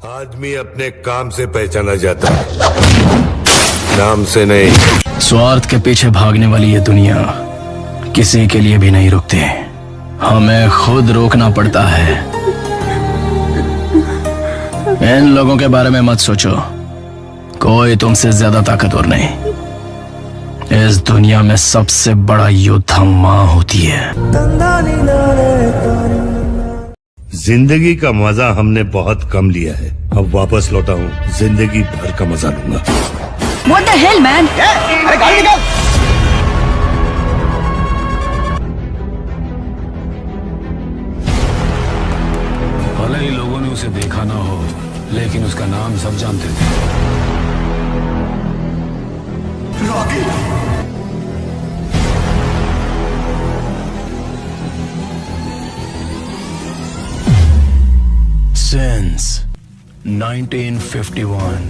आदमी अपने काम से पहचाना जाता है, नाम से नहीं। स्वार्थ के पीछे भागने वाली ये दुनिया किसी के लिए भी नहीं रुकती। हमें खुद रोकना पड़ता है। इन लोगों के बारे में मत सोचो, कोई तुमसे ज्यादा ताकतवर नहीं। इस दुनिया में सबसे बड़ा योद्धा माँ होती है। जिंदगी का मजा हमने बहुत कम लिया है, अब वापस लौटा हूँ, जिंदगी भर का मजा लूंगा। What the hell, man? अरे गाड़ी निकाल। भले ही लोगों ने उसे देखा ना हो, लेकिन उसका नाम सब जानते थे। रॉकी। Since 1951.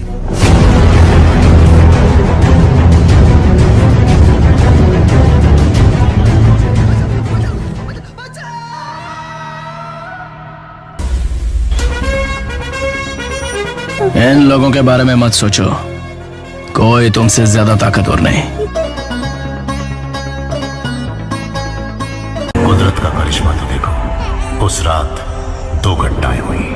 इन लोगों के बारे में मत सोचो, कोई तुमसे ज्यादा ताकतवर नहीं। कुदरत का करिश्मा तो देखो, उस रात 2 घटनाएं हुई।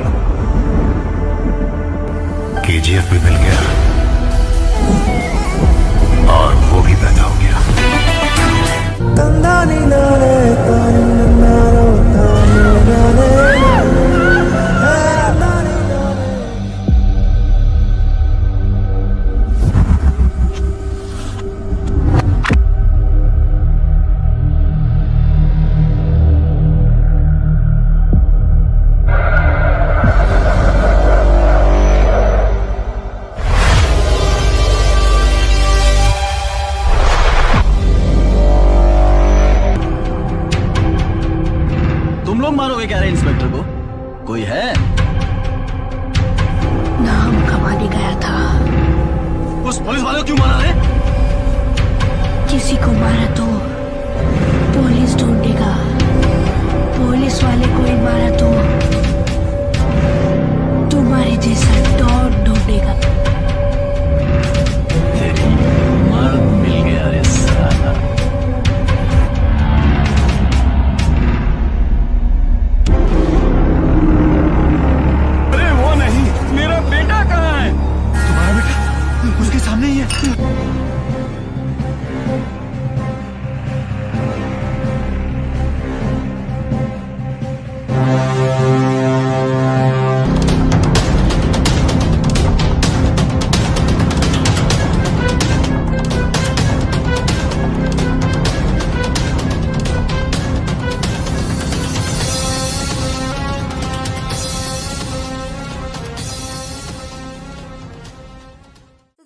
केजीएफ भी मिल गया और वो भी पैदा हो गया। तुम लोग मारोगे क्या रे इंस्पेक्टर को? कोई है? नाम कमाने गया था, उस पुलिस वाले को क्यों मारा रे? किसी को मारा तो पुलिस ढूंढेगा, पुलिस वाले को ही मारा तो तुम्हारे जैसा डॉन ढूंढेगा। तेरी मर्द मिल गया रे साला। अरे वो नहीं, मेरा बेटा कहाँ है? तुम्हारा बेटा उसके सामने ही है।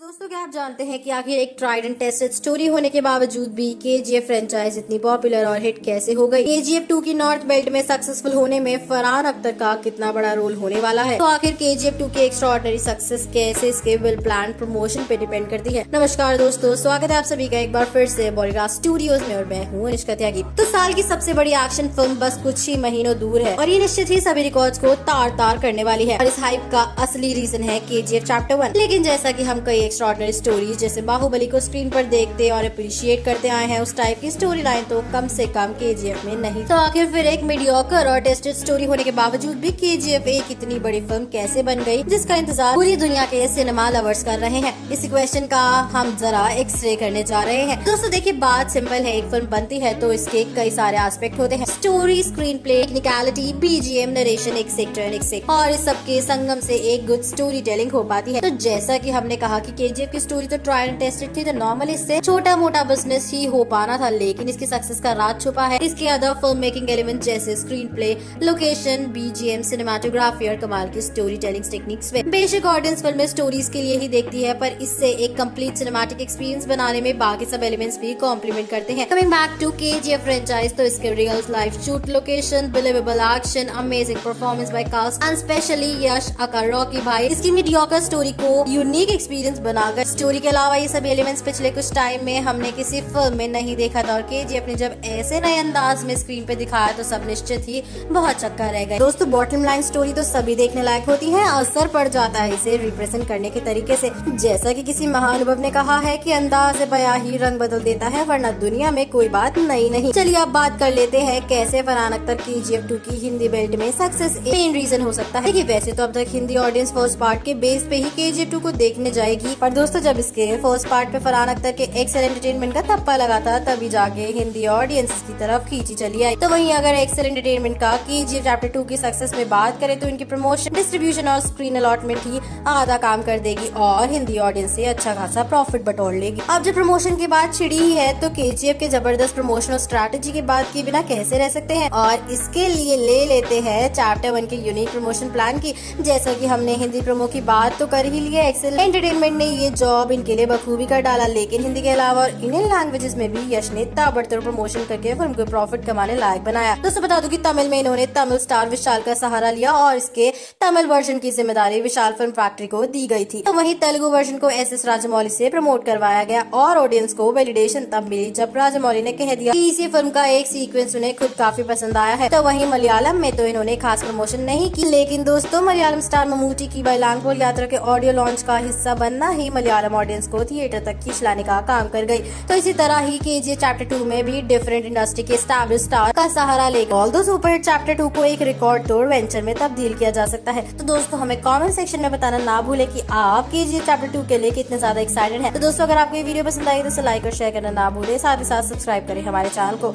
दोस्तों, क्या आप जानते हैं कि आखिर एक ट्राइड एंड टेस्टेड स्टोरी होने के बावजूद भी केजीएफ फ्रेंचाइज इतनी पॉपुलर और हिट कैसे हो गई? केजीएफ 2 की नॉर्थ बेल्ट में सक्सेसफुल होने में फरहान अख्तर का कितना बड़ा रोल होने वाला है? तो आखिर केजीएफ 2 की एक्स्ट्राऑर्डिनरी सक्सेस कैसे इसके वेल प्लान प्रमोशन पे डिपेंड करती है। नमस्कार दोस्तों, स्वागत है आप सभी का एक बार फिर से बॉलीवुड स्टूडियोज में और मैं हूँ अनुष्का त्यागी। तो साल की सबसे बड़ी एक्शन फिल्म बस कुछ ही महीनों दूर है और ये निश्चित ही सभी रिकॉर्ड्स को तार तार करने वाली है और इस हाइप का असली रीजन है केजीएफ चैप्टर 1। लेकिन जैसा कि हम कई एक्स्ट्राऑर्डिनरी स्टोरीज जैसे बाहुबली को स्क्रीन पर देखते और अप्रिशिएट करते आए हैं, उस टाइप की स्टोरी लाइन तो कम से कम केजीएफ में नहीं। तो आखिर फिर एक मीडियोकर और टेस्टेड स्टोरी होने के बावजूद भी केजीएफ एक इतनी बड़ी फिल्म कैसे बन गई, जिसका इंतजार पूरी दुनिया के सिनेमा लवर्स कर रहे हैं? इसी क्वेश्चन का हम जरा एक्सरे करने जा रहे हैं। दोस्तों देखिए, बात सिंपल है, एक फिल्म बनती है तो इसके कई सारे एस्पेक्ट होते हैं। Story, screen play, technicality, BGM, narration, etcetera और इस सब के संगम से एक गुड स्टोरी टेलिंग हो पाती है। तो जैसा कि हमने कहा कि केजीएफ की स्टोरी तो ट्राइड एंड टेस्टेड थी, तो नॉर्मली इससे छोटा मोटा बिजनेस ही हो पाना था, लेकिन इसकी सक्सेस का राज छुपा है इसके अदर फिल्म मेकिंग एलिमेंट जैसे screen play, location, BGM, cinematography और कमाल की स्टोरी टेलिंग टेक्निक्स में। बेशक ऑडियंस फिल्म स्टोरीज के लिए ही देखती है, पर इससे एक कंप्लीट सिनेमैटिक एक्सपीरियंस बनाने में बाकी सब एलिमेंट्स भी कॉम्प्लीमेंट करते हैं। Coming back to KGF franchise, तो इसके real life shoot location, believable action, amazing performance by cast and specially Yash, आकार, रॉकी भाई इसकी मीडियोकर स्टोरी को यूनिक एक्सपीरियंस बना गए गए। स्टोरी के अलावा ये सब एलिमेंट्स पिछले कुछ टाइम में हमने किसी फिल्म में नहीं देखा था और केजीएफ ने जब ऐसे नए अंदाज में स्क्रीन पे दिखाया तो सब निश्चित ही बहुत चक्का रह गए। दोस्तों बॉटम लाइन स्टोरी तो सभी देखने लायक होती है, असर पड़ जाता है इसे रिप्रेजेंट करने के तरीके से। जैसा कि किसी महानुभव ने कहा है कि अंदाज बयां ही रंग बदल देता है, वरना दुनिया में कोई बात नई नहीं। चलिए अब बात कर लेते हैं कैसे फरहान अख्तर केजीएफ 2 की हिंदी बेल्ट में सक्सेस मेन रीजन हो सकता है। कि वैसे तो अब तक हिंदी ऑडियंस फर्स्ट पार्ट के बेस पे ही केजीएफ 2 को देखने जाएगी, पर दोस्तों जब इसके फर्स्ट पार्ट पे फरहान अख्तर के एक्सेल एंटरटेनमेंट का थप्पा लगा था तभी जाके हिंदी ऑडियंस की तरफ खींची चली आई। तो वहीं अगर एक्सेल एंटरटेनमेंट का केजीएफ चैप्टर 2 की सक्सेस में बात करें तो इनकी प्रमोशन, डिस्ट्रीब्यूशन और स्क्रीन अलॉटमेंट ही आधा काम कर देगी और हिंदी ऑडियंस से अच्छा खासा प्रॉफिट बटोर लेगी। अब जब प्रमोशन की बात छिड़ी ही है तो केजीएफ के जबरदस्त प्रमोशनल स्ट्रैटेजी की बात किए बिना कैसे रह सकते हैं, और इसके लिए ले लेते हैं चैप्टर 1 के यूनिक प्रमोशन प्लान की। जैसा कि हमने हिंदी प्रोमो की बात तो कर ही ली है, एक्सेल एंटरटेनमेंट ने ये जॉब इनके लिए बखूबी कर डाला, लेकिन हिंदी के अलावा और इंडियन लैंग्वेजेस में भी यश ने ताबड़तोड़ प्रमोशन करके फिल्म को प्रॉफिट कमाने लायक बनाया। दोस्तों बता दूं कि तमिल में इन्होंने तमिल स्टार विशाल का सहारा लिया और इसके तमिल वर्जन की जिम्मेदारी विशाल फिल्म फैक्ट्री को दी गई थी। तो वहीं तेलुगु वर्जन को एस राजमौली से प्रमोट करवाया गया और ऑडियंस को वैलिडेशन तब मिली जब राजमौली ने कह दिया कि इसी फिल्म का एक सीक्वेंस उन्हें खुद काफी पसंद आया है। तो वहीं मलयालम में तो इन्होंने खास प्रमोशन नहीं की, लेकिन दोस्तों मलयालम स्टार ममूटी की बाइलांगुअल यात्रा के ऑडियो लॉन्च का हिस्सा बनना ही मलयालम ऑडियंस को थिएटर तक खींच लाने का काम कर गई। तो इसी तरह ही केजीएफ चैप्टर 2 में भी डिफरेंट इंडस्ट्री के एस्टैब्लिश्ड स्टार का सहारा लेकर ऑल्दो सुपरहिट चैप्टर 2 को एक रिकॉर्ड तोड़ वेंचर में तब्दील किया जा सकता है। तो दोस्तों हमें कमेंट सेक्शन में बताना ना भूले कि आप केजीएफ चैप्टर 2 के लिए कितने ज्यादा एक्साइटेड हैं। तो दोस्तों अगर आपको ये वीडियो पसंद आई तो इसे लाइक और शेयर करना ना भूले, साथ ही साथ सब्सक्राइब करें हमारे चैनल को।